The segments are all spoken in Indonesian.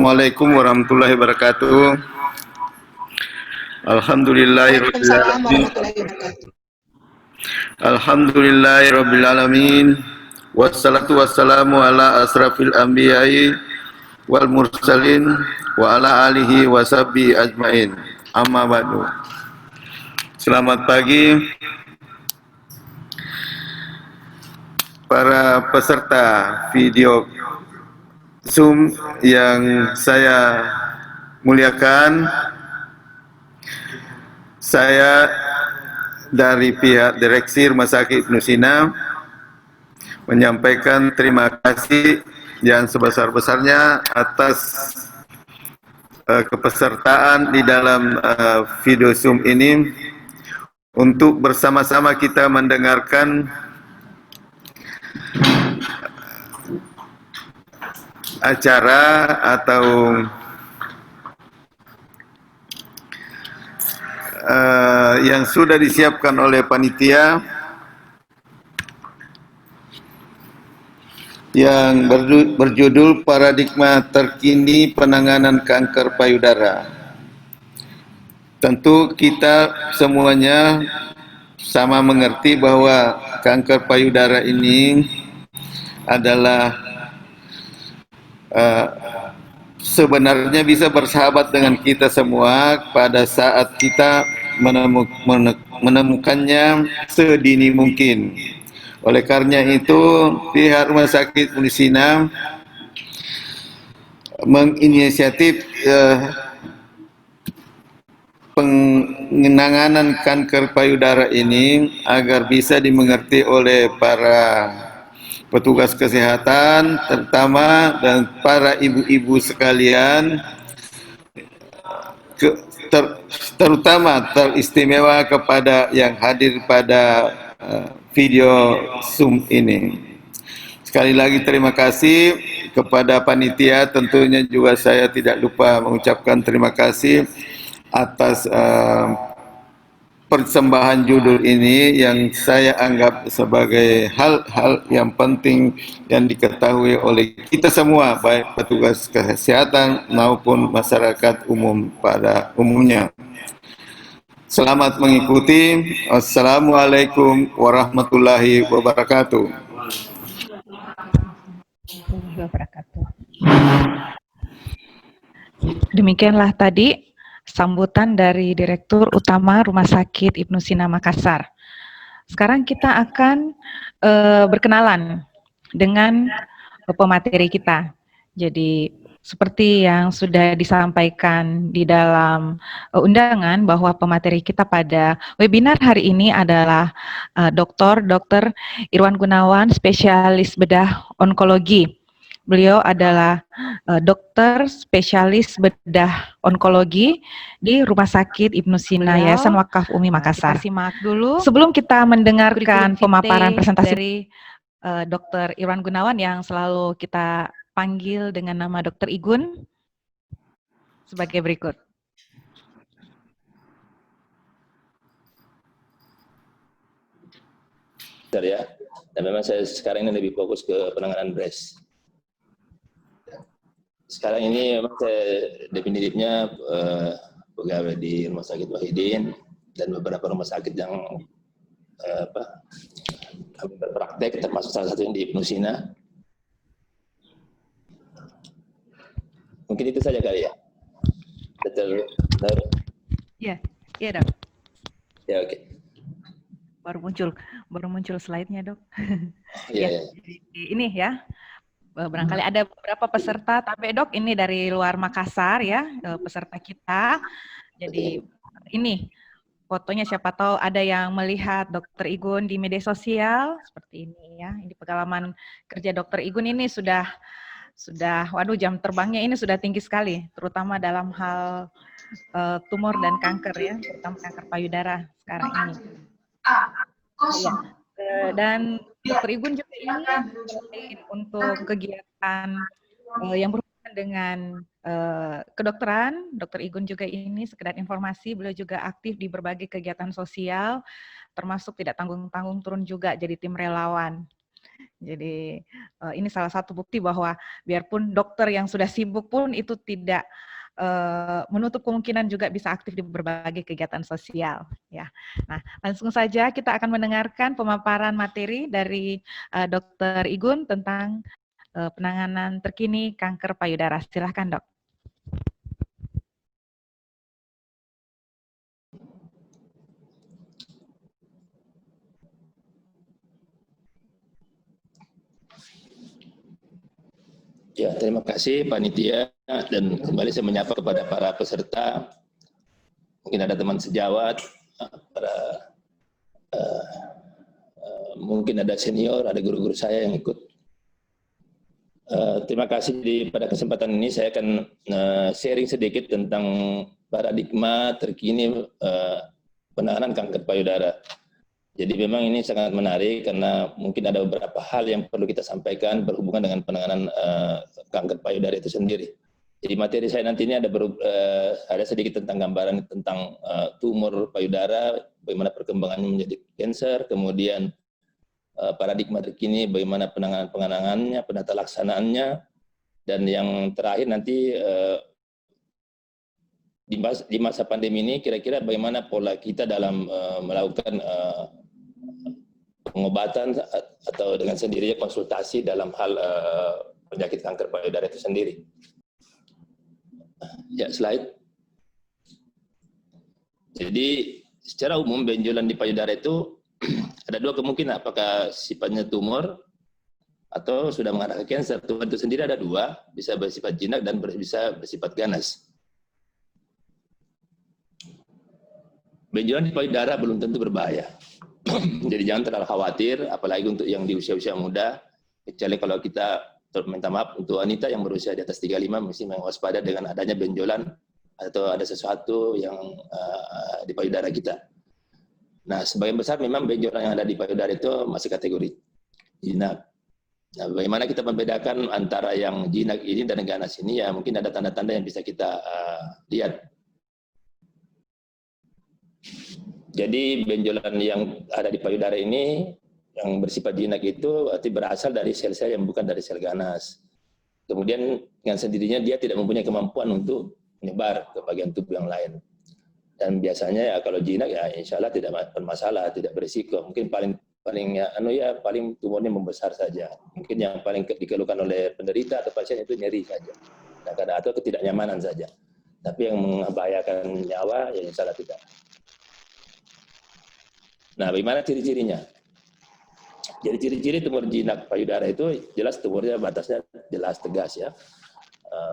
Assalamualaikum warahmatullahi wabarakatuh. Alhamdulillahirabbil Waalaikumsalam alamin. warahmatullahi wabarakatuh. Alhamdulillahirabbil alamin. Wassalatu wassalamu ala asrafil anbiya'i wal mursalin wa ala alihi wa sahbihi ajmain. Amma ba'du. Selamat pagi para peserta video Zoom yang saya muliakan. Saya dari pihak Direksi Rumah Sakit Ibnu Sina menyampaikan terima kasih yang sebesar-besarnya atas kepesertaan di dalam video Zoom ini untuk bersama-sama kita mendengarkan acara atau yang sudah disiapkan oleh panitia yang berjudul Paradigma Terkini Penanganan Kanker Payudara. Tentu kita semuanya sama mengerti bahwa kanker payudara ini adalah sebenarnya bisa bersahabat dengan kita semua pada saat kita menemukannya sedini mungkin. Oleh karena itu, pihak Rumah Sakit Ibnu Sina menginisiatif penanganan kanker payudara ini agar bisa dimengerti oleh para petugas kesehatan, terutama dan para ibu-ibu sekalian, terutama teristimewa kepada yang hadir pada video Zoom ini. Sekali lagi terima kasih kepada panitia, tentunya juga saya tidak lupa mengucapkan terima kasih atas persembahan judul ini yang saya anggap sebagai hal-hal yang penting yang diketahui oleh kita semua, baik petugas kesehatan maupun masyarakat umum pada umumnya. Selamat mengikuti. Assalamualaikum warahmatullahi wabarakatuh. Demikianlah tadi sambutan dari Direktur Utama Rumah Sakit Ibnu Sina Makassar. Sekarang kita akan berkenalan dengan pemateri kita. Jadi seperti yang sudah disampaikan di dalam undangan bahwa pemateri kita pada webinar hari ini adalah Dr. Irwan Gunawan, spesialis bedah onkologi. Beliau adalah dokter spesialis bedah onkologi di Rumah Sakit Ibnu Sina Yayasan Wakaf Umi Makassar. Kita simak dulu. Sebelum kita mendengarkan pemaparan presentasi dari Dr. Irwan Gunawan yang selalu kita panggil dengan nama Dr. Igun sebagai berikut. Ya, dan memang saya sekarang ini lebih fokus ke penanganan breast. Sekarang ini memang saya definitifnya pegawai di Rumah Sakit Wahidin dan beberapa rumah sakit yang kami berpraktek, termasuk salah satu yang di Ibnu Sina. Mungkin itu saja kali ya. Betul. Iya, iya dok. Ya oke. Baru muncul slide-nya dok. Iya. Ya, ini ya. Barangkali ada beberapa peserta, tapi dok ini dari luar Makassar ya, peserta kita. Jadi ini fotonya, siapa tahu ada yang melihat Dr. Igun di media sosial seperti ini ya. Ini pengalaman kerja Dr. Igun ini sudah waduh, jam terbangnya ini sudah tinggi sekali, terutama dalam hal tumor dan kanker ya, terutama kanker payudara sekarang ini. Ya. Dan Dr. Igun juga ini untuk kegiatan yang berhubungan dengan kedokteran. Dr. Igun juga ini sekedar informasi, beliau juga aktif di berbagai kegiatan sosial, termasuk tidak tanggung-tanggung turun juga jadi tim relawan. Jadi ini salah satu bukti bahwa biarpun dokter yang sudah sibuk pun itu tidak menutup kemungkinan juga bisa aktif di berbagai kegiatan sosial. Ya, nah langsung saja kita akan mendengarkan pemaparan materi dari Dr. Igun tentang penanganan terkini kanker payudara. Silakan, Dok. Ya, terima kasih panitia, dan kembali saya menyapa kepada para peserta. Mungkin ada teman sejawat, mungkin ada senior, ada guru-guru saya yang ikut. Terima kasih pada kesempatan ini saya akan sharing sedikit tentang paradigma terkini penanganan kanker payudara. Jadi memang ini sangat menarik karena mungkin ada beberapa hal yang perlu kita sampaikan berhubungan dengan penanganan kanker payudara itu sendiri. Jadi materi saya nanti ini ada sedikit tentang gambaran tentang tumor payudara, bagaimana perkembangannya menjadi kanker, kemudian paradigma terkini, bagaimana penanganannya, penata laksanaannya, dan yang terakhir nanti di masa pandemi ini kira-kira bagaimana pola kita dalam melakukan pengobatan atau dengan sendirinya konsultasi dalam hal penyakit kanker payudara itu sendiri. Ya, slide. Jadi secara umum benjolan di payudara itu ada dua kemungkinan, apakah sifatnya tumor atau sudah mengarah ke kanker. Tumor itu sendiri ada dua, bisa bersifat jinak dan bisa bersifat ganas. Benjolan di payudara belum tentu berbahaya. Jadi jangan terlalu khawatir, apalagi untuk yang di usia-usia muda, kecuali kalau kita, minta maaf, untuk wanita yang berusia di atas 35 mesti mewaspada dengan adanya benjolan atau ada sesuatu yang di payudara kita. Nah, sebagian besar memang benjolan yang ada di payudara itu masih kategori jinak. Nah, bagaimana kita membedakan antara yang jinak ini dan ganas ini, ya mungkin ada tanda-tanda yang bisa kita lihat. Jadi benjolan yang ada di payudara ini yang bersifat jinak itu berarti berasal dari sel-sel yang bukan dari sel ganas. Kemudian dengan sendirinya dia tidak mempunyai kemampuan untuk menyebar ke bagian tubuh yang lain. Dan biasanya ya kalau jinak ya insya Allah tidak bermasalah, tidak berisiko. Mungkin paling tumornya membesar saja. Mungkin yang paling dikeluhkan oleh penderita atau pasien itu nyeri saja, atau ketidaknyamanan saja. Tapi yang membahayakan nyawa ya insya Allah tidak. Nah, bagaimana ciri-cirinya? Jadi ciri-ciri tumor jinak payudara itu jelas tumornya batasnya jelas tegas ya.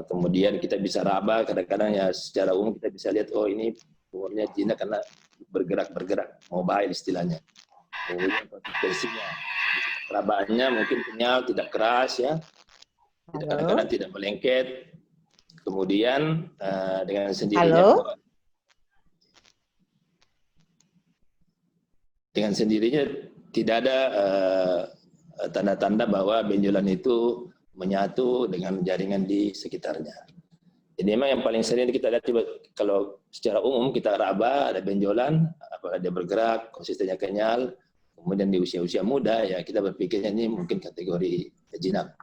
Kemudian kita bisa raba, kadang-kadang ya secara umum kita bisa lihat, oh ini tumornya jinak karena bergerak-bergerak, mobile istilahnya. Kemudian konsistensinya, rabaannya mungkin kenyal, tidak keras ya, kadang-kadang tidak melengket. Kemudian dengan sendirinya, tidak ada tanda-tanda bahwa benjolan itu menyatu dengan jaringan di sekitarnya. Jadi memang yang paling sering kita lihat, coba kalau secara umum kita raba ada benjolan, apakah dia bergerak, konsistennya kenyal, kemudian di usia-usia muda ya kita berpikirnya ini mungkin kategori jinak.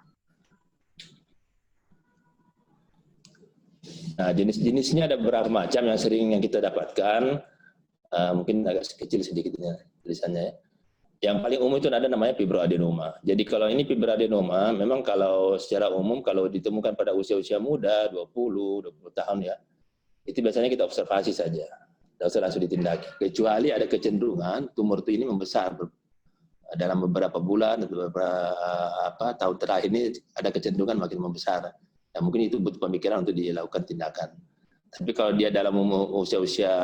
Nah, jenis-jenisnya ada beberapa macam yang sering yang kita dapatkan, mungkin agak kecil sedikitnya tulisannya ya. Yang paling umum itu ada namanya fibroadenoma. Jadi kalau ini fibroadenoma, memang kalau secara umum kalau ditemukan pada usia-usia muda, 20 tahun ya, itu biasanya kita observasi saja. Tidak usah langsung ditindaki. Kecuali ada kecenderungan tumor itu ini membesar dalam beberapa bulan atau beberapa tahun terakhir ini ada kecenderungan makin membesar. Nah, mungkin itu butuh pemikiran untuk dilakukan tindakan. Tapi kalau dia dalam usia-usia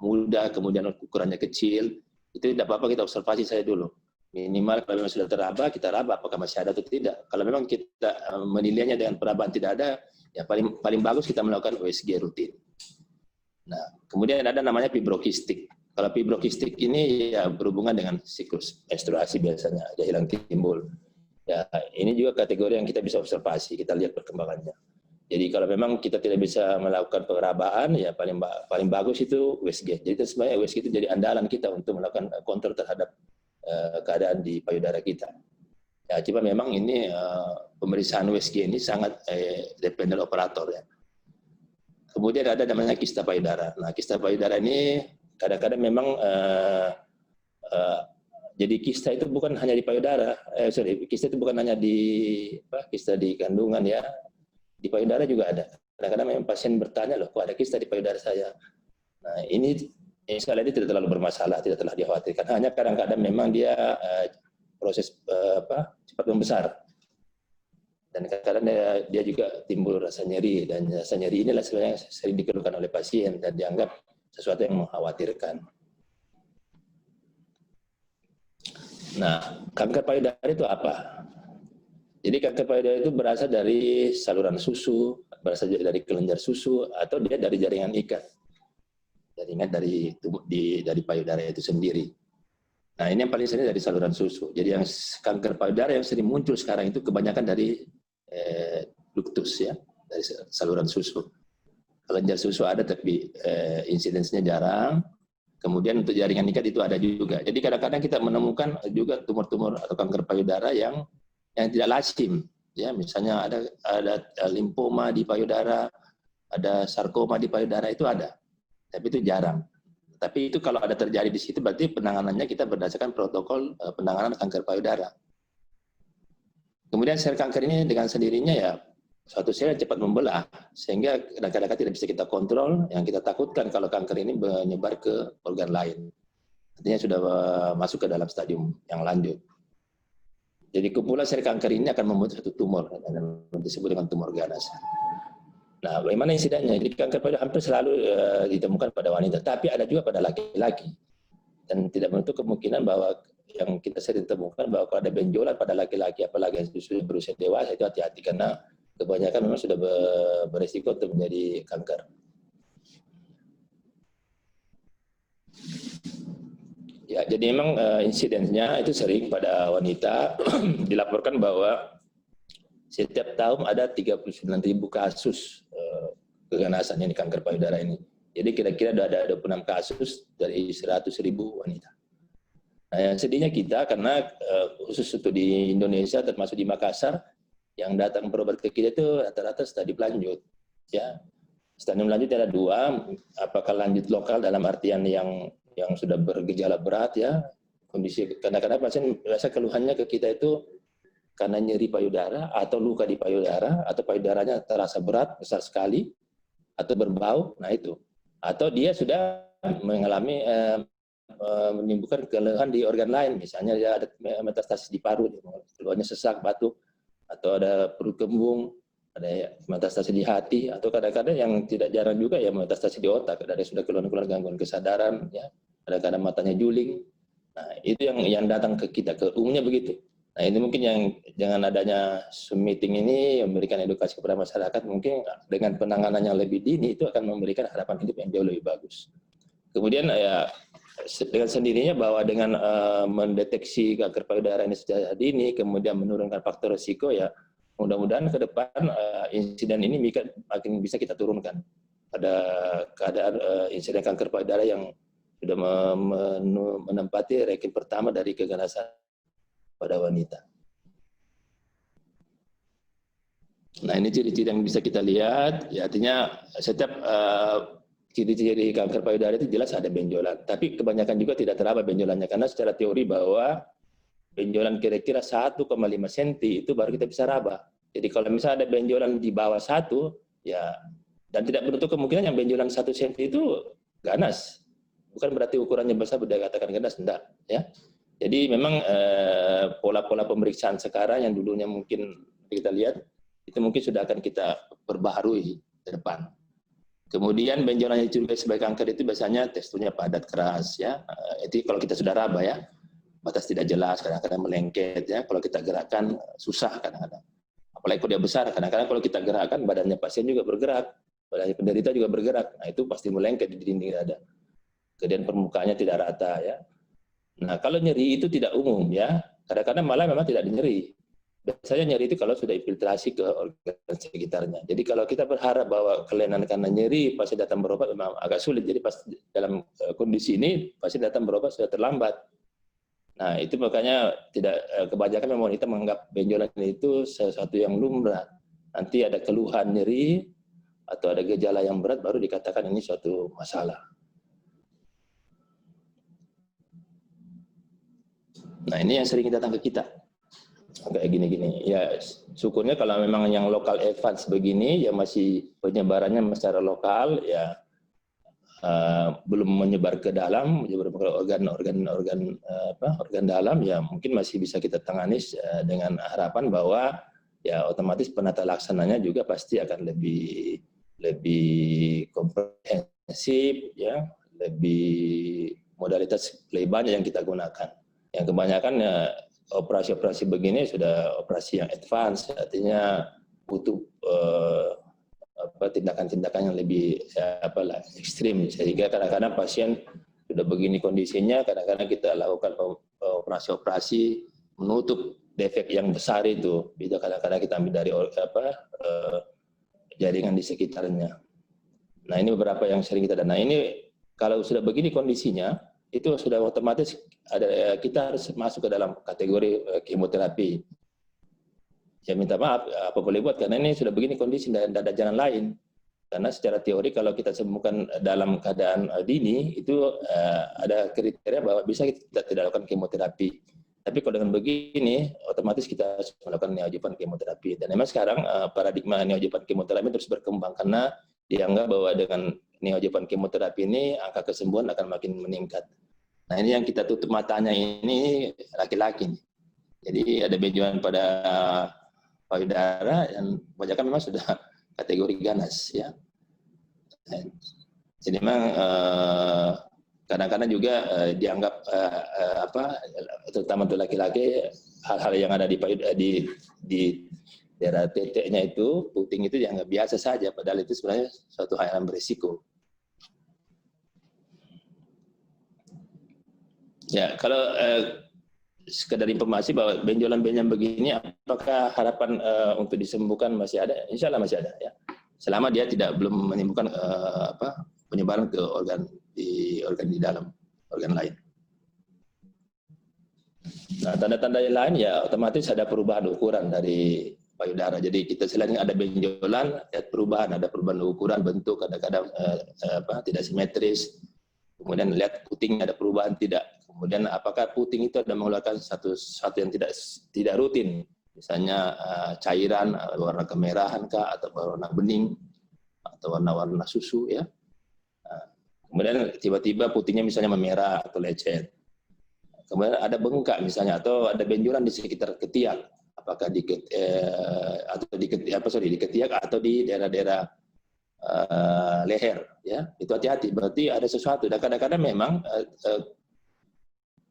muda, kemudian ukurannya kecil, itu tidak apa-apa kita observasi saya dulu. Minimal kalau memang sudah teraba, kita raba apakah masih ada atau tidak. Kalau memang kita menilainya dengan perabaan tidak ada, ya paling bagus kita melakukan USG rutin. Nah, kemudian ada namanya fibrokistik. Kalau fibrokistik ini ya berhubungan dengan siklus menstruasi biasanya, dia hilang timbul. Ya, ini juga kategori yang kita bisa observasi, kita lihat perkembangannya. Jadi kalau memang kita tidak bisa melakukan pengerabaan, ya paling bagus itu USG. Jadi sebenarnya USG itu jadi andalan kita untuk melakukan kontrol terhadap keadaan di payudara kita. Ya, cuma memang ini pemeriksaan USG ini sangat dependent operator ya. Kemudian ada namanya kista payudara. Nah, kista payudara ini kadang-kadang memang jadi kista itu bukan hanya di payudara, kista itu bukan hanya di kista di kandungan ya, di payudara juga ada. Kadang-kadang memang pasien bertanya, loh, kok ada kista di payudara saya? Nah, ini sekali lagi tidak terlalu bermasalah, tidak terlalu dikhawatirkan. Hanya kadang-kadang memang dia proses cepat membesar. Dan kadang-kadang dia juga timbul rasa nyeri, dan rasa nyeri inilah sebenarnya sering dikeluhkan oleh pasien dan dianggap sesuatu yang mengkhawatirkan. Nah, kanker payudara itu apa? Jadi kanker payudara itu berasal dari saluran susu, berasal dari kelenjar susu, atau dia dari jaringan ikat. Jaringan dari payudara itu sendiri. Nah, ini yang paling sering dari saluran susu. Jadi yang kanker payudara yang sering muncul sekarang itu kebanyakan dari duktus ya, dari saluran susu. Kelenjar susu ada tapi insidensnya jarang. Kemudian untuk jaringan ikat itu ada juga. Jadi kadang-kadang kita menemukan juga tumor-tumor atau kanker payudara yang tidak lazim. Ya, misalnya ada limfoma di payudara, ada sarkoma di payudara, itu ada. Tapi itu jarang. Tapi itu kalau ada terjadi di situ berarti penanganannya kita berdasarkan protokol penanganan kanker payudara. Kemudian sel kanker ini dengan sendirinya ya suatu sel yang cepat membelah sehingga kadang-kadang tidak bisa kita kontrol. Yang kita takutkan kalau kanker ini menyebar ke organ lain. Artinya sudah masuk ke dalam stadium yang lanjut. Jadi kumpulan sel kanker ini akan membentuk satu tumor yang disebut dengan tumor ganas. Nah, bagaimana insidennya? Jadi kanker payudara hampir selalu ditemukan pada wanita, tapi ada juga pada laki-laki. Dan tidak menutup kemungkinan bahwa yang kita sering temukan bahwa kalau ada benjolan pada laki-laki, apalagi yang sudah berusia dewasa, itu hati-hati karena kebanyakan memang sudah berisiko untuk menjadi kanker. Ya, jadi memang insidennya itu sering pada wanita. Dilaporkan bahwa setiap tahun ada 39.000 kasus keganasan ini kanker payudara ini. Jadi kira-kira ada 26 kasus dari 100.000 wanita. Nah, yang sedihnya kita karena khusus untuk di Indonesia termasuk di Makassar yang datang berobat ke kita itu rata-rata stadium lanjut. Ya, stadium lanjut ada dua, apakah lanjut lokal dalam artian yang sudah bergejala berat ya, kondisi kadang-kadang pasien biasa keluhannya ke kita itu karena nyeri payudara atau luka di payudara atau payudaranya terasa berat besar sekali atau berbau, nah itu. Atau dia sudah mengalami menimbulkan keluhan di organ lain, misalnya dia ada metastasis di paru, keluhannya sesak, batuk, atau ada perut kembung, ada metastasis di hati, atau kadang-kadang yang tidak jarang juga ya metastasis di otak, ada sudah keluhan-keluhan gangguan kesadaran, ya, kadang-kadang matanya juling. Nah, itu yang datang ke kita, ke umumnya begitu. Nah, ini mungkin yang dengan adanya Zoom meeting ini memberikan edukasi kepada masyarakat, mungkin dengan penanganan yang lebih dini itu akan memberikan harapan hidup yang jauh lebih bagus. Kemudian ya dengan sendirinya bahwa dengan mendeteksi kanker payudara ini secara dini, kemudian menurunkan faktor risiko, ya mudah-mudahan ke depan insiden ini makin bisa kita turunkan pada keadaan insiden kanker payudara yang sudah menempati ranking pertama dari keganasan pada wanita. Nah, ini ciri-ciri yang bisa kita lihat, ya artinya setiap ciri-ciri kanker payudara itu jelas ada benjolan, tapi kebanyakan juga tidak teraba benjolannya karena secara teori bahwa benjolan kira-kira 1,5 cm itu baru kita bisa raba. Jadi kalau misalnya ada benjolan di bawah 1, ya dan tidak menutup kemungkinan yang benjolan 1 cm itu ganas. Bukan berarti ukurannya besar sudah katakan ganas, enggak, ya. Jadi memang pola-pola pemeriksaan sekarang yang dulunya mungkin kita lihat itu mungkin sudah akan kita perbaharui ke depan. Kemudian benjolan yang dicurigai sebagai kanker itu biasanya teksturnya padat keras, ya. Itu kalau kita sudah raba, ya, batas tidak jelas, kadang-kadang melengket, ya. Kalau kita gerakkan susah kadang-kadang. Apalagi kalau dia besar, kadang-kadang kalau kita gerakkan badannya pasien juga bergerak, badannya penderita juga bergerak. Nah, itu pasti melengket di dinding dada. Kemudian permukaannya tidak rata, ya. Nah, kalau nyeri itu tidak umum, ya. Kadang-kadang malah memang tidak nyeri. Biasanya nyeri itu kalau sudah infiltrasi ke organ sekitarnya. Jadi kalau kita berharap bahwa kelainan karena nyeri pasien datang berobat memang agak sulit. Jadi pas dalam kondisi ini pasien datang berobat sudah terlambat. Nah, itu makanya tidak kebanyakan memang wanita menganggap benjolan itu sesuatu yang lumrah. Nanti ada keluhan nyeri atau ada gejala yang berat baru dikatakan ini suatu masalah. Nah, ini yang sering datang ke kita. Kayak gini-gini. Ya, syukurnya kalau memang yang lokal advance begini, ya masih penyebarannya secara lokal, ya belum menyebar ke dalam, menyebar ke organ dalam, ya mungkin masih bisa kita tangani dengan harapan bahwa ya otomatis penata laksananya juga pasti akan lebih komprehensif, ya, lebih modalitas lebih banyak yang kita gunakan. Yang kebanyakan ya operasi-operasi begini sudah operasi yang advance, artinya butuh tindakan-tindakan yang lebih ekstrim, sehingga kadang-kadang pasien sudah begini kondisinya, kadang-kadang kita lakukan operasi-operasi menutup defek yang besar itu, kadang-kadang kita ambil dari jaringan di sekitarnya. Nah, ini beberapa yang sering kita dana. Ini kalau sudah begini kondisinya, itu sudah otomatis kita harus masuk ke dalam kategori kemoterapi. Ya minta maaf, apa boleh buat, karena ini sudah begini kondisi dan ada jalan lain. Karena secara teori kalau kita sembuhkan dalam keadaan dini, itu ada kriteria bahwa bisa kita tidak lakukan kemoterapi. Tapi kalau dengan begini, otomatis kita harus melakukan neoadjuvan kemoterapi. Dan memang sekarang paradigma neoadjuvan kemoterapi terus berkembang, karena dianggap bahwa dengan neoadjuvan kemoterapi ini angka kesembuhan akan makin meningkat. Nah, ini yang kita tutup matanya ini laki-laki. Jadi ada benjolan pada payudara yang kebanyakan memang sudah kategori ganas, ya. Jadi memang kadang-kadang juga dianggap terutama untuk laki-laki, hal-hal yang ada di daerah titiknya itu, puting itu dianggap biasa saja, padahal itu sebenarnya suatu hal yang berisiko. Ya, kalau sekedar informasi bahwa benjolan-benjolan begini, apakah harapan untuk disembuhkan masih ada? Insya Allah masih ada, ya. Selama dia belum menimbulkan penyebaran ke organ di dalam organ lain. Nah, tanda-tanda yang lain ya otomatis ada perubahan ukuran dari payudara. Jadi kita selain ada benjolan, ada perubahan ukuran, bentuk, kadang-kadang tidak simetris. Kemudian lihat putingnya ada perubahan tidak. Kemudian apakah puting itu ada mengeluarkan satu yang tidak rutin, misalnya cairan warna kemerahan kah, atau warna bening, atau warna susu, ya. Kemudian tiba-tiba putingnya misalnya memerah atau lecet. Kemudian ada bengkak misalnya, atau ada benjolan di sekitar ketiak, apakah di ketiak atau di daerah-daerah leher, ya. Itu hati-hati, berarti ada sesuatu. Dan kadang-kadang memang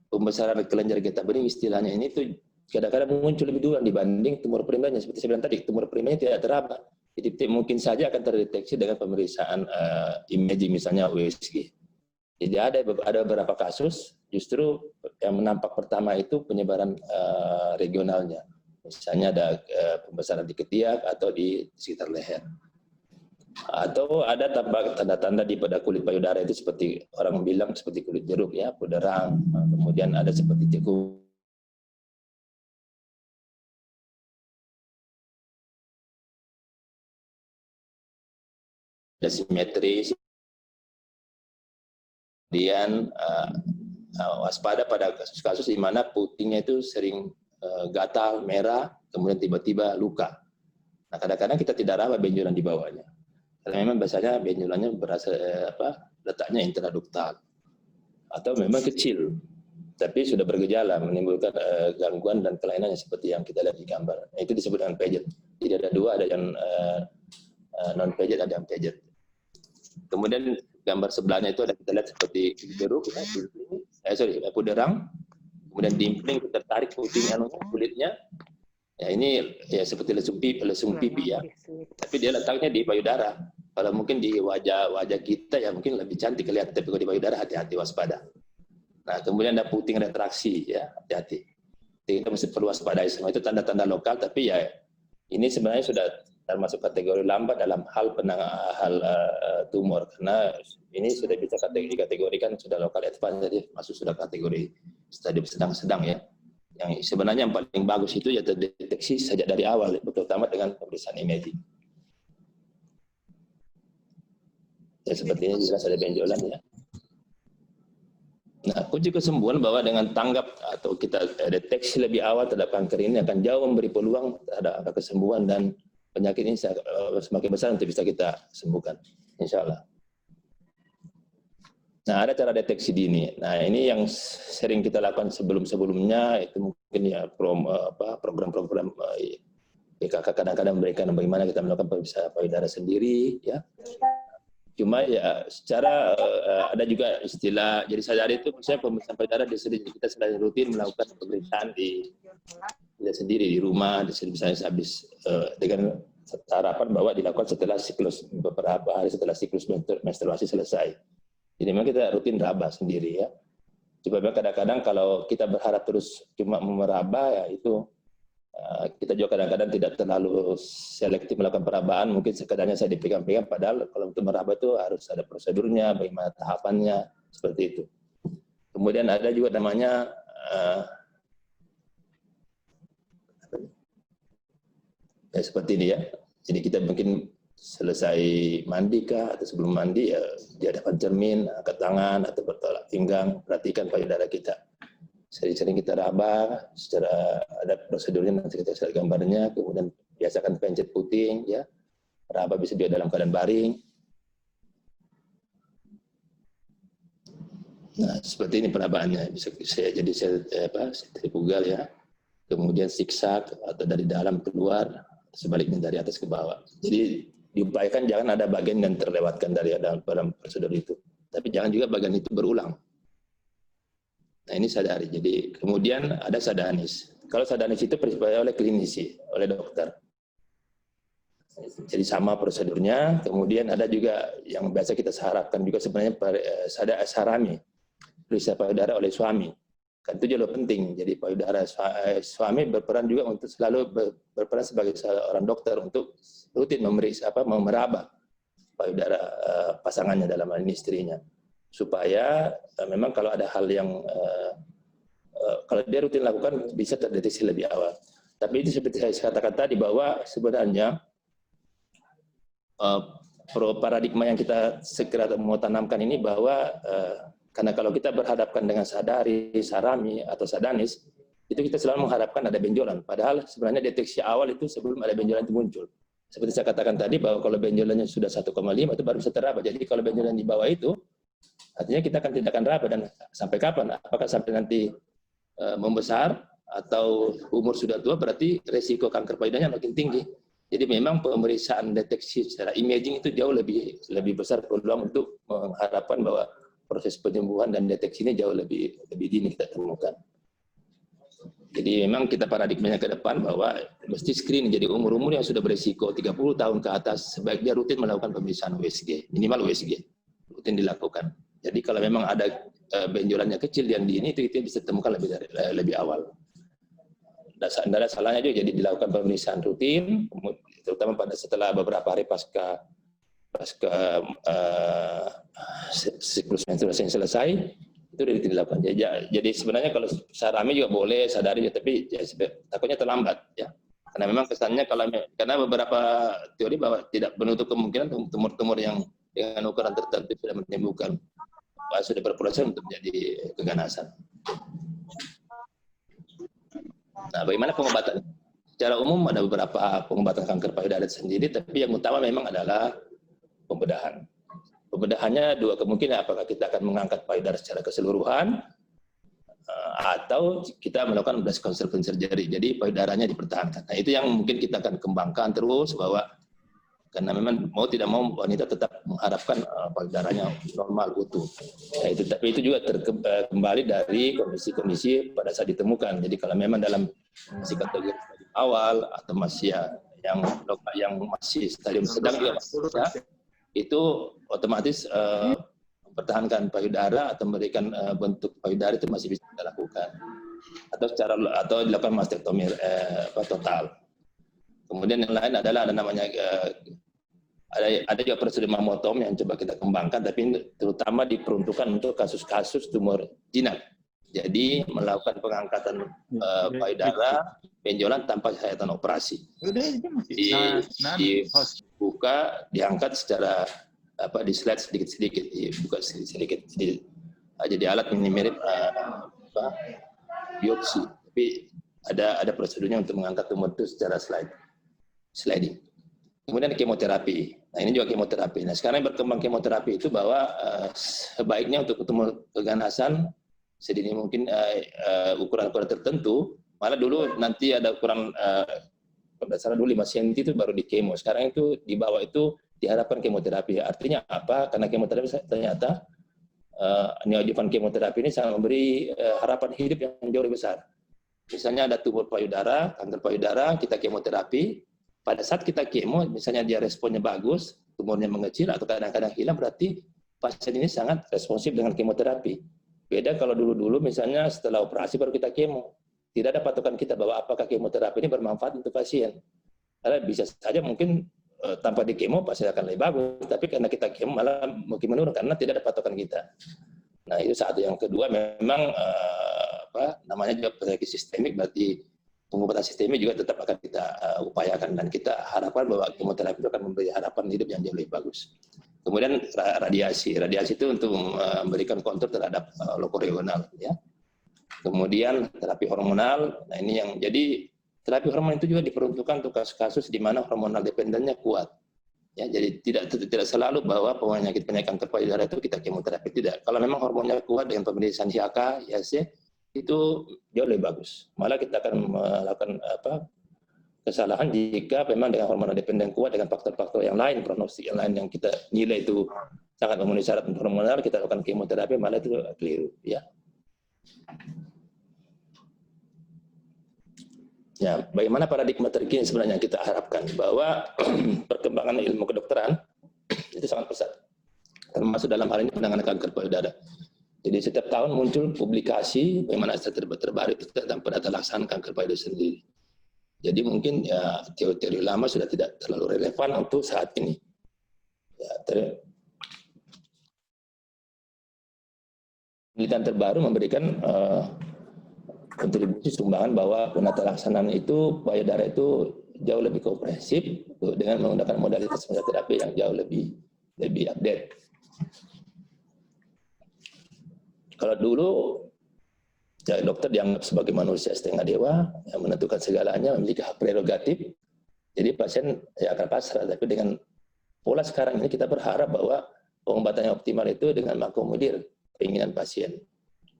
pembesaran kelenjar getah bening istilahnya ini tuh kadang-kadang muncul lebih dulu dibanding tumor primernya. Seperti saya bilang tadi, tumor primernya tidak teraba. Jadi mungkin saja akan terdeteksi dengan pemeriksaan imaging, misalnya USG. Jadi ada beberapa kasus justru yang menampak pertama itu penyebaran regionalnya. Misalnya ada pembesaran di ketiak atau di sekitar leher. Atau ada tanda-tanda pada kulit payudara itu seperti orang bilang seperti kulit jeruk, ya, puderang. Kemudian ada seperti tikung. Ada simetris. Kemudian waspada pada kasus-kasus di mana putingnya itu sering gatal, merah, kemudian tiba-tiba luka. Nah, kadang-kadang kita tidak raba benjolan di bawahnya. Karena memang biasanya benjolannya letaknya intraduktal atau memang kecil, tapi sudah bergejala menimbulkan gangguan dan kelainannya seperti yang kita lihat di gambar. Nah, itu disebut dengan paget. Jadi ada dua, ada yang non paget, ada yang paget. Kemudian gambar sebelahnya itu ada kita lihat seperti jeruk, puderang, kemudian dimpling tertarik puting kulitnya. Ya, ini ya seperti lesung pipi, ya. Tapi dia letaknya di payudara. Kalau mungkin di wajah kita ya mungkin lebih cantik kelihatan, tapi kalau di payudara hati-hati, waspada. Nah, kemudian ada puting retraksi, ya, hati-hati. Kita mesti perlu waspadai semua itu tanda-tanda lokal, tapi ya ini sebenarnya sudah termasuk kategori lambat dalam hal tumor, karena ini sudah bisa dikategorikan sudah lokal advance, jadi masuk sudah kategori stadium sedang-sedang ya. Yang sebenarnya yang paling bagus itu ya terdeteksi sejak dari awal, terutama dengan pemeriksaan imaging. Ya seperti ini jelas ada benjolan ya. Nah, kunci kesembuhan bahwa dengan tanggap atau kita deteksi lebih awal terhadap kanker ini akan jauh memberi peluang terhadap angka kesembuhan dan penyakit ini semakin besar untuk bisa kita sembuhkan, insya Allah. Nah, ada cara deteksi dini. Nah, ini yang sering kita lakukan sebelum-sebelumnya, itu mungkin ya program-program PKK kadang-kadang memberikan bagaimana kita melakukan pemeriksaan payudara sendiri, ya. Cuma ya secara ada juga istilah, jadi sadari itu misalnya pemeriksaan payudara kita sedang rutin melakukan pemeriksaan di sendiri di rumah, misalnya habis dengan harapan bahwa dilakukan setelah siklus beberapa hari setelah siklus menstruasi selesai. Jadi memang kita rutin raba sendiri ya. Cuma kadang-kadang kalau kita berharap terus cuma meraba ya itu kita juga kadang-kadang tidak terlalu selektif melakukan perabaan, mungkin sekedarnya saya dipegang-pegang, padahal kalau untuk meraba itu harus ada prosedurnya, bagaimana tahapannya, seperti itu. Kemudian ada juga namanya ya seperti ini ya, jadi kita mungkin selesai mandi kah, atau sebelum mandi ya di hadapan cermin, angkat tangan, atau bertolak pinggang, perhatikan payudara kita. Sering-sering kita raba, secara ada prosedurnya, nanti kita lihat gambarnya, kemudian biasakan pencet puting, ya, raba bisa juga dalam keadaan baring. Nah, seperti ini perabaannya, bisa jadi sentrifugal ya, kemudian zigzag atau dari dalam keluar, sebaliknya dari atas ke bawah. Jadi diupayakan jangan ada bagian yang terlewatkan dari dalam prosedur itu, tapi jangan juga bagian itu berulang. Nah ini sadari. Jadi kemudian ada sadanis. Kalau sadanis itu perintah oleh klinisi, oleh dokter. Jadi sama prosedurnya. Kemudian ada juga yang biasa kita harapkan juga sebenarnya sarami, periksa payudara oleh suami. Kan itu juga penting. Jadi payudara suami berperan juga untuk selalu berperan sebagai seorang dokter untuk rutin memeriksa meraba payudara pasangannya, dalam hal ini istrinya, supaya memang kalau ada hal yang kalau dia rutin lakukan bisa terdeteksi lebih awal. Tapi itu seperti saya katakan tadi bahwa sebenarnya paradigma yang kita segera mau tanamkan ini bahwa karena kalau kita berhadapkan dengan sadari, sarami, atau sadanis, itu kita selalu mengharapkan ada benjolan. Padahal sebenarnya deteksi awal itu sebelum ada benjolan itu muncul. Seperti saya katakan tadi bahwa kalau benjolannya sudah 1,5 itu baru bisa teraba. Jadi kalau benjolan di bawah itu, artinya kita akan tidak akan raba. Dan sampai kapan? Apakah sampai nanti membesar atau umur sudah tua, berarti resiko kanker payudaranya makin tinggi. Jadi memang pemeriksaan deteksi secara imaging itu jauh lebih besar peluang untuk mengharapkan bahwa proses penyembuhan dan deteksi ini jauh lebih dini kita temukan. Jadi memang kita paradigmanya ke depan bahwa mesti screening. Jadi umur-umur yang sudah beresiko 30 tahun ke atas sebaiknya rutin melakukan pemeriksaan USG, minimal USG, rutin dilakukan. Jadi kalau memang ada benjolannya kecil yang dini itu bisa ditemukan lebih awal. Tidak ada salahnya juga jadi dilakukan pemeriksaan rutin, terutama setelah beberapa hari pasca siklus menstruasi yang selesai, itu sudah dilakukan. Jadi sebenarnya kalau sarami juga boleh, sadari juga, tapi ya, takutnya terlambat ya. Karena memang kesannya karena beberapa teori bahwa tidak menutup kemungkinan tumor-tumor yang dengan ukuran tertentu sudah menimbulkan sudah berproses untuk menjadi keganasan. Nah, bagaimana pengobatan? Secara umum ada beberapa pengobatan kanker payudara sendiri, tapi yang utama memang adalah pembedahan. Pembedahannya dua kemungkinan, apakah kita akan mengangkat payudara secara keseluruhan atau kita melakukan breast conservation surgery, jadi payudaranya dipertahankan. Nah, itu yang mungkin kita akan kembangkan terus, bahwa karena memang mau tidak mau wanita tetap mengharapkan payudaranya normal utuh. Nah, tapi itu juga kembali dari kondisi-kondisi pada saat ditemukan. Jadi kalau memang dalam masih kategori awal atau masih yang masih stadium sedang juga masih itu otomatis mempertahankan payudara atau memberikan bentuk payudara itu masih bisa kita lakukan, atau dilakukan mastektomi total. Kemudian yang lain adalah ada namanya ada juga prosedur mammotomi yang coba kita kembangkan, tapi terutama diperuntukkan untuk kasus-kasus tumor jinak. Jadi melakukan pengangkatan payudara, benjolan tanpa sayatan operasi. Dibuka, diangkat secara di slide sedikit-sedikit, dibuka sedikit-sedikit. Jadi alat ini mirip biopsi, tapi ada prosedurnya untuk mengangkat tumor itu secara sliding. Kemudian kemoterapi. Nah ini juga kemoterapi. Nah sekarang berkembang kemoterapi itu bahwa sebaiknya untuk tumor keganasan sedini mungkin ukuran-ukuran tertentu, malah dulu nanti ada ukuran berdasarkan dulu 5 cm itu baru di kemo. Sekarang itu di bawah itu diharapkan kemoterapi. Artinya apa? Karena kemoterapi ternyata neoadjuvan kemoterapi ini sangat memberi harapan hidup yang jauh lebih besar. Misalnya ada tumor payudara, kanker payudara, kita kemoterapi. Pada saat kita kemo, misalnya dia responnya bagus, tumornya mengecil atau kadang-kadang hilang, berarti pasien ini sangat responsif dengan kemoterapi. Beda kalau dulu-dulu misalnya setelah operasi baru kita kemo. Tidak ada patokan kita bahwa apakah kemoterapi ini bermanfaat untuk pasien. Karena bisa saja mungkin tanpa di kemo pasien akan lebih bagus, tapi karena kita kemo malah mungkin menurun karena tidak ada patokan kita. Nah itu satu. Yang kedua memang namanya juga penyakit sistemik, berarti pengobatan sistemik juga tetap akan kita upayakan dan kita harapkan bahwa kemoterapi itu akan memberi harapan hidup yang jauh lebih bagus. Kemudian radiasi itu untuk memberikan kontrol terhadap lokoregional, ya. Kemudian terapi hormonal. Nah ini yang jadi terapi hormon itu juga diperuntukkan untuk kasus-kasus di mana hormonal dependennya kuat. Ya, jadi tidak selalu bahwa penyakit kanker payudara itu kita kemoterapi, tidak. Kalau memang hormonnya kuat dengan pemeriksaan HK, IHC itu jauh lebih bagus. Malah kita akan melakukan kesalahan jika memang dengan hormonal dependen kuat dengan faktor-faktor yang lain, prognostik yang lain yang kita nilai itu sangat memenuhi syarat hormonal, kita lakukan kemoterapi, malah itu keliru, ya. Ya, bagaimana paradigma terkini sebenarnya kita harapkan bahwa perkembangan ilmu kedokteran itu sangat pesat, termasuk dalam hal ini penanganan kanker payudara. Jadi setiap tahun muncul publikasi bagaimana terbaru itu tentang penata laksanaan kanker payudara sendiri. Jadi mungkin ya teori-teori lama sudah tidak terlalu relevan untuk saat ini. Ya, penelitian terbaru memberikan kontribusi sumbangan bahwa penata laksanaan itu payudara itu jauh lebih komprehensif dengan menggunakan modalitas terapi yang jauh lebih update. Kalau dulu ya, dokter dianggap sebagai manusia setengah dewa yang menentukan segalanya, memiliki hak prerogatif. Jadi pasien ya akan pasrah. Tapi dengan pola sekarang ini kita berharap bahwa pengobatan yang optimal itu dengan mengakomodir keinginan pasien.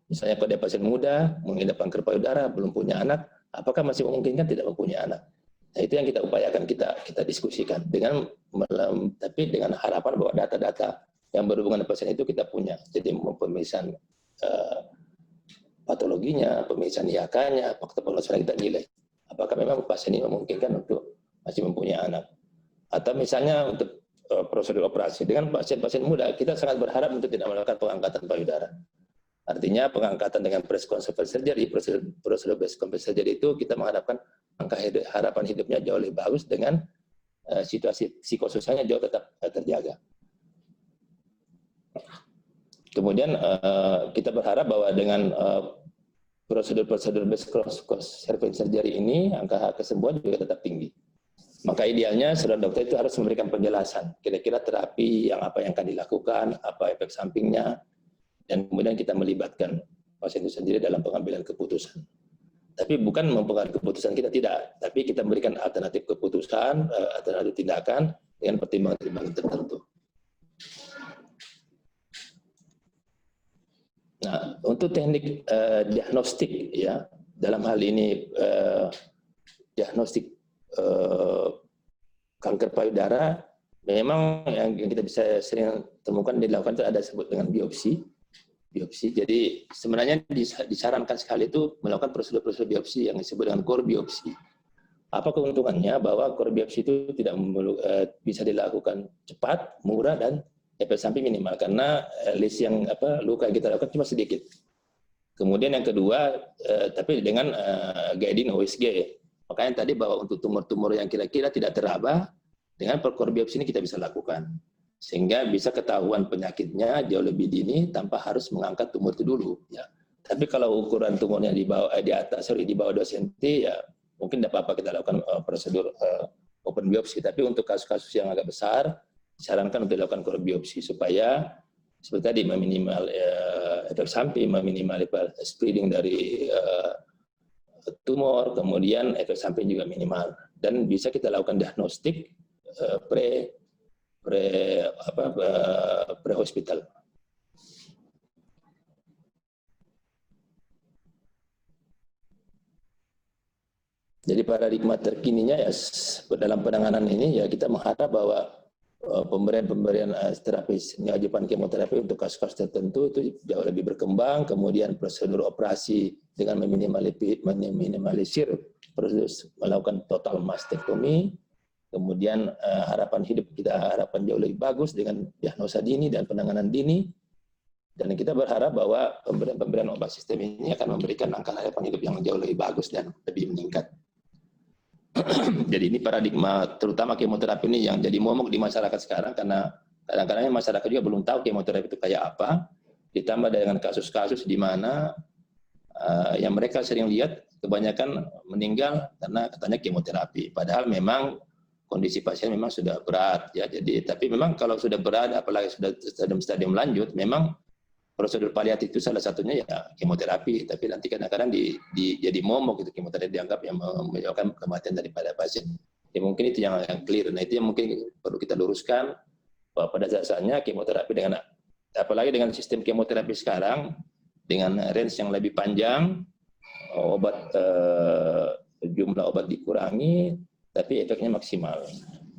Misalnya kalau dia pasien muda, mengidap kanker payudara, belum punya anak, apakah masih memungkinkan tidak mempunyai anak? Nah itu yang kita upayakan, kita diskusikan tapi dengan harapan bahwa data-data yang berhubungan dengan pasien itu kita punya. Jadi pemeriksaan patologinya, pemeriksaan IHK-nya, faktor pengasuhan kita nilai. Apakah memang pasien ini memungkinkan untuk masih mempunyai anak? Atau misalnya untuk prosedur operasi dengan pasien-pasien muda, kita sangat berharap untuk tidak melakukan pengangkatan payudara. Artinya pengangkatan dengan breast conservation surgery, prosedur breast conservation surgery itu kita mengharapkan angka harapan hidupnya jauh lebih bagus dengan situasi psikososialnya jauh tetap terjaga. Kemudian kita berharap bahwa dengan prosedur breast conservation surgery ini angka kesembuhan juga tetap tinggi. Maka idealnya saudara dokter itu harus memberikan penjelasan kira-kira terapi yang apa yang akan dilakukan, apa efek sampingnya, dan kemudian kita melibatkan pasien itu sendiri dalam pengambilan keputusan. Tapi bukan mempengaruhi keputusan kita, tidak. Tapi kita memberikan alternatif keputusan, alternatif tindakan dengan pertimbangan-pertimbangan tertentu. Nah, untuk teknik diagnostik, ya, dalam hal ini diagnostik kanker payudara, memang yang kita bisa sering temukan dilakukan itu ada sebut dengan biopsi. Jadi sebenarnya disarankan sekali itu melakukan prosedur biopsi yang disebut dengan core biopsi. Apa keuntungannya? Bahwa core biopsi itu tidak bisa dilakukan cepat, murah, dan efek samping minimal karena lesi yang luka yang kita lakukan cuma sedikit. Kemudian yang kedua, tapi dengan guiding OSG. Makanya tadi bahwa untuk tumor-tumor yang kira-kira tidak teraba, dengan core biopsi ini kita bisa lakukan. Sehingga bisa ketahuan penyakitnya jauh lebih dini tanpa harus mengangkat tumor itu dulu. Ya. Tapi kalau ukuran tumornya di bawah di bawah 2 cm ya mungkin tidak apa-apa kita lakukan prosedur open biopsi. Tapi untuk kasus-kasus yang agak besar disarankan untuk dilakukan core biopsi supaya seperti tadi meminimal efek samping, meminimal spreading dari tumor, kemudian efek samping juga minimal, dan bisa kita lakukan diagnostik pre hospital. Jadi paradigma terkininya ya dalam penanganan ini ya kita mengharap bahwa pemberian terapis neoadjuvan kemoterapi untuk kasus-kasus tertentu itu jauh lebih berkembang, kemudian prosedur operasi dengan meminimalisir proses melakukan total mastektomi, kemudian harapan hidup kita harapan jauh lebih bagus dengan diagnosa dini dan penanganan dini, dan kita berharap bahwa pemberian obat sistem ini akan memberikan angka harapan hidup yang jauh lebih bagus dan lebih meningkat. Jadi ini paradigma terutama kemoterapi ini yang jadi momok di masyarakat sekarang, karena kadang-kadang masyarakat juga belum tahu kemoterapi itu kayak apa, ditambah dengan kasus-kasus di mana yang mereka sering lihat kebanyakan meninggal karena katanya kemoterapi, padahal memang kondisi pasien memang sudah berat ya. Jadi tapi memang kalau sudah berat apalagi sudah stadium lanjut, memang prosedur paliatif itu salah satunya ya kemoterapi, tapi nanti kadang-kadang jadi momok itu kemoterapi dianggap yang menyebabkan kematian daripada pasien. Ya mungkin itu yang clear. Nah itu yang mungkin perlu kita luruskan bahwa pada dasarnya kemoterapi dengan apalagi dengan sistem kemoterapi sekarang dengan range yang lebih panjang, jumlah obat dikurangi, tapi efeknya maksimal.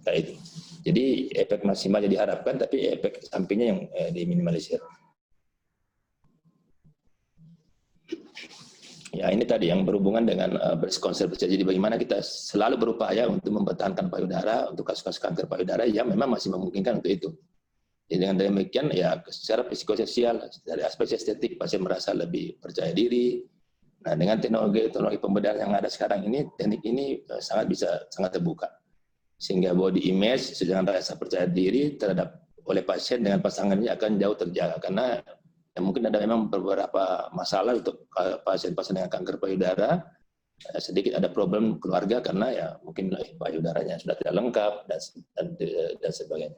Nah, itu. Jadi efek maksimal yang diharapkan, tapi efek sampingnya yang diminimalisir. Ya ini tadi yang berhubungan dengan breast cancer. Jadi bagaimana kita selalu berupaya untuk mempertahankan payudara untuk kasus-kasus kanker payudara yang memang masih memungkinkan untuk itu. Jadi dengan demikian ya secara psikososial dari aspek estetik pasien merasa lebih percaya diri. Nah dengan teknologi pembedahan yang ada sekarang ini, teknik ini sangat terbuka, sehingga body image dengan rasa percaya diri terhadap oleh pasien dengan pasangannya akan jauh terjaga, karena ya mungkin ada memang beberapa masalah untuk pasien-pasien dengan kanker payudara, sedikit ada problem keluarga karena ya mungkin payudaranya sudah tidak lengkap dan sebagainya.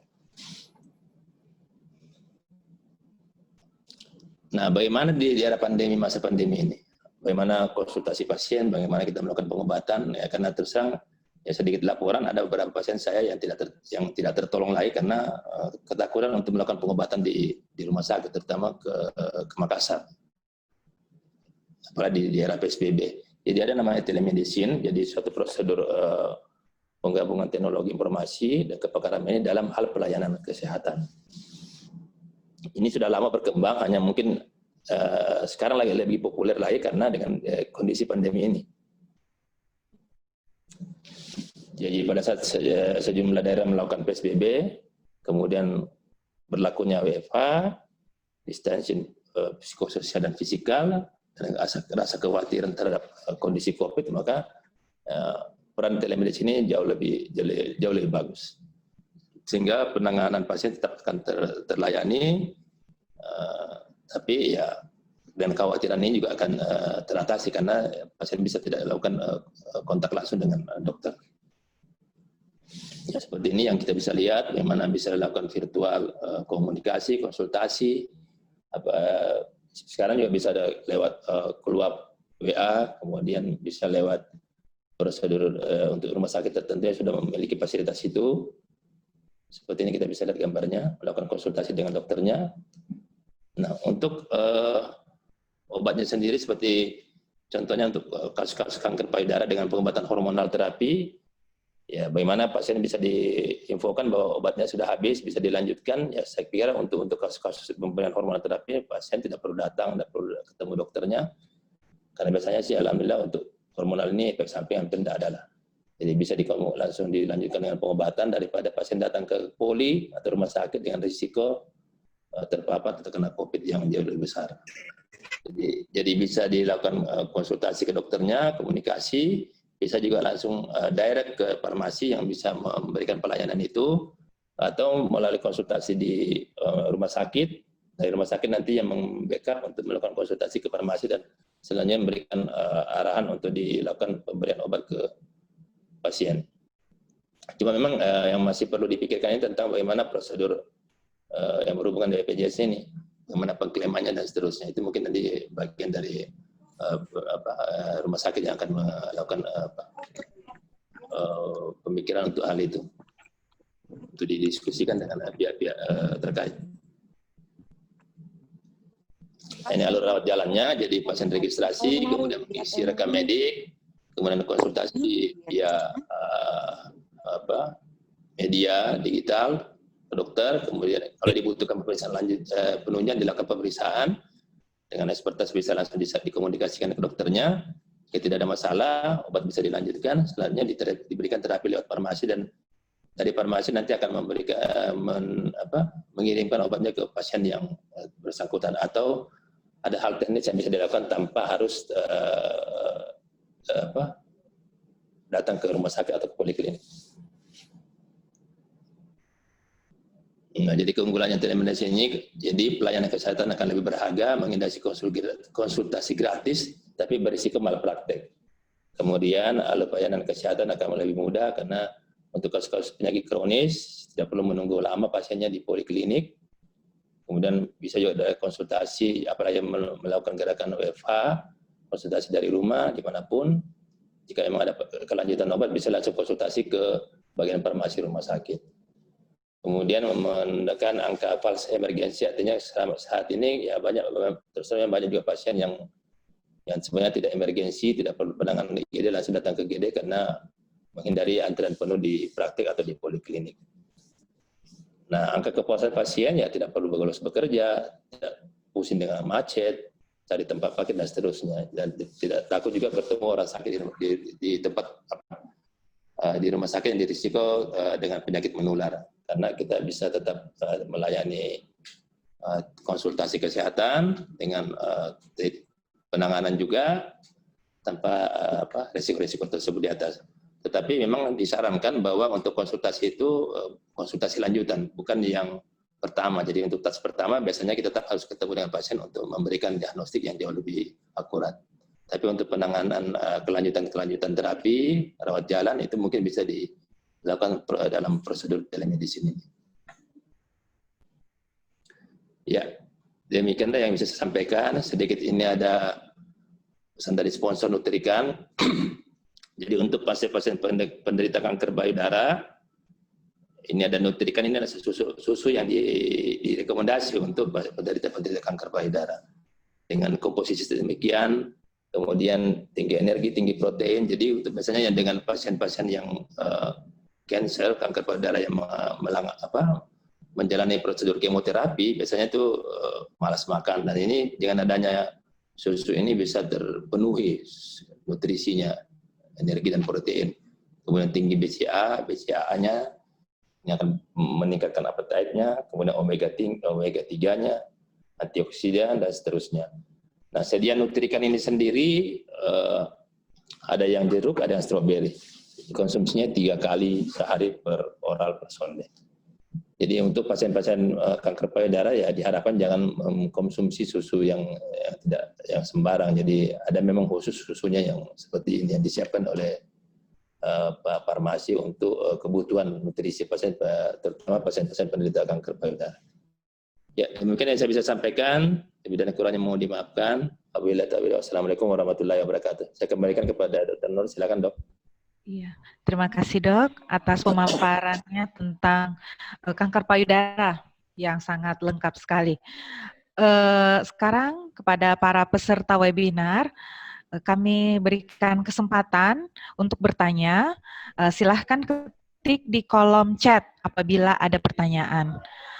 Nah, bagaimana di era pandemi, masa pandemi ini? Bagaimana konsultasi pasien, bagaimana kita melakukan pengobatan? Ya, karena terus terang ya sedikit laporan ada beberapa pasien saya yang tidak tertolong lagi karena ketakutan untuk melakukan pengobatan di rumah sakit, terutama ke Makassar, apalagi di era PSBB. Jadi ada namanya telemedicine, jadi suatu prosedur penggabungan teknologi informasi dan kepakaran ini dalam hal pelayanan kesehatan. Ini sudah lama berkembang, hanya mungkin sekarang lagi lebih populer lagi karena dengan kondisi pandemi ini. Jadi pada saat sejumlah daerah melakukan PSBB, kemudian berlakunya WFH, distancing psikososial dan fisikal, dan rasa kekhawatiran terhadap kondisi COVID, maka peran telemedicine ini jauh lebih bagus. Sehingga penanganan pasien tetap akan terlayani, tapi ya dan kekhawatiran ini juga akan teratasi karena pasien bisa tidak melakukan kontak langsung dengan dokter. Ya, seperti ini yang kita bisa lihat, bagaimana bisa dilakukan virtual komunikasi, konsultasi. Sekarang juga bisa ada lewat keluar WA, kemudian bisa lewat prosedur untuk rumah sakit tertentu yang sudah memiliki fasilitas itu. Seperti ini kita bisa lihat gambarnya, melakukan konsultasi dengan dokternya. Nah, untuk obatnya sendiri seperti contohnya untuk kasus-kasus kanker payudara dengan pengobatan hormonal terapi, ya bagaimana pasien bisa diinfokan bahwa obatnya sudah habis, bisa dilanjutkan. Ya saya kira untuk kasus-kasus pemberian hormonal terapi, pasien tidak perlu datang, tidak perlu ketemu dokternya, karena biasanya sih alhamdulillah untuk hormonal ini efek samping hampir tidak ada lah. Jadi bisa langsung dilanjutkan dengan pengobatan daripada pasien datang ke poli atau rumah sakit dengan risiko terpapar atau terkena COVID yang jauh lebih besar. Jadi bisa dilakukan konsultasi ke dokternya, komunikasi, bisa juga langsung direct ke farmasi yang bisa memberikan pelayanan itu, atau melalui konsultasi di rumah sakit, dari rumah sakit nanti yang membackup untuk melakukan konsultasi ke farmasi dan selanjutnya memberikan arahan untuk dilakukan pemberian obat ke pasien. Cuma memang yang masih perlu dipikirkan ini tentang bagaimana prosedur yang berhubungan dengan BPJS ini, bagaimana pengklaimannya dan seterusnya. Itu mungkin nanti bagian dari rumah sakit yang akan melakukan pemikiran untuk hal itu, untuk didiskusikan dengan pihak-pihak terkait. Ini alur rawat jalannya, jadi pasien registrasi, kemudian mengisi rekam medik, kemudian konsultasi via media digital ke dokter, kemudian kalau dibutuhkan pemeriksaan lanjut penunjang dilakukan pemeriksaan dengan ekspertis bisa langsung dikomunikasikan ke dokternya. Jika tidak ada masalah, obat bisa dilanjutkan, selanjutnya diberikan terapi lewat farmasi dan dari farmasi nanti akan mengirimkan obatnya ke pasien yang bersangkutan, atau ada hal teknis yang bisa dilakukan tanpa harus datang ke rumah sakit atau ke poliklinik. Nah, jadi keunggulannya telemedicine ini, jadi pelayanan kesehatan akan lebih berharga, menghindari konsultasi gratis, tapi berisiko malpraktek. Kemudian alur pelayanan kesehatan akan lebih mudah karena untuk kasus-kasus penyakit kronis tidak perlu menunggu lama pasiennya di poliklinik. Kemudian bisa juga ada konsultasi, apalagi melakukan gerakan WFH, konsultasi dari rumah dimanapun. Jika memang ada kelanjutan obat bisa langsung konsultasi ke bagian farmasi rumah sakit. Kemudian menekan angka false emergency, artinya saat ini ya banyak juga pasien yang sebenarnya tidak emergensi, tidak perlu penanganan di IGD, langsung datang ke IGD karena menghindari antrian penuh di praktik atau di poliklinik. Nah, angka kepuasan pasien ya tidak perlu bergelos bekerja, tidak pusing dengan macet, cari tempat parkir dan seterusnya, dan tidak takut juga bertemu orang sakit di tempat di rumah sakit yang dirisiko dengan penyakit menular, karena kita bisa tetap melayani konsultasi kesehatan dengan penanganan juga tanpa risiko-risiko tersebut di atas. Tetapi memang disarankan bahwa untuk konsultasi itu konsultasi lanjutan, bukan yang pertama. Jadi untuk tes pertama biasanya kita tetap harus ketemu dengan pasien untuk memberikan diagnostik yang jauh lebih akurat. Tapi untuk penanganan kelanjutan terapi, rawat jalan itu mungkin bisa dilakukan dalam prosedur telemedicine ini. Ya, demikianlah yang bisa saya sampaikan. Sedikit ini ada pesan dari sponsor Nutrikan. Jadi untuk pasien-pasien penderita kanker payudara, ini ada Nutrikan, ini ada susu yang direkomendasi untuk penderita kanker payudara. Dengan komposisi demikian, kemudian tinggi energi, tinggi protein. Jadi untuk biasanya yang dengan pasien-pasien yang kanker payudara yang menjalani prosedur kemoterapi, biasanya itu malas makan. Dan ini dengan adanya susu ini bisa terpenuhi nutrisinya, energi dan protein. Kemudian tinggi BCAA-nya yang akan meningkatkan appetite-nya, kemudian omega 3-nya, antioksidan dan seterusnya. Nah, sedia Nutrikan ini sendiri ada yang jeruk, ada yang stroberi. Konsumsinya 3 kali sehari per oral per sonde. Jadi untuk pasien-pasien kanker payudara ya diharapkan jangan mengkonsumsi susu yang sembarang. Jadi ada memang khusus susunya yang seperti ini yang disiapkan oleh farmasi untuk kebutuhan nutrisi pasien, terutama pasien-pasien penderita kanker payudara. Ya, demikian yang saya bisa sampaikan. Lebih dan kurangnya mohon dimaafkan. Wassalamualaikum warahmatullahi wabarakatuh. Saya kembalikan kepada Dr. Nur. Silakan, Dok. Iya, terima kasih Dok atas pemaparannya tentang kanker payudara yang sangat lengkap sekali. Sekarang kepada para peserta webinar, kami berikan kesempatan untuk bertanya. Silahkan ketik di kolom chat apabila ada pertanyaan.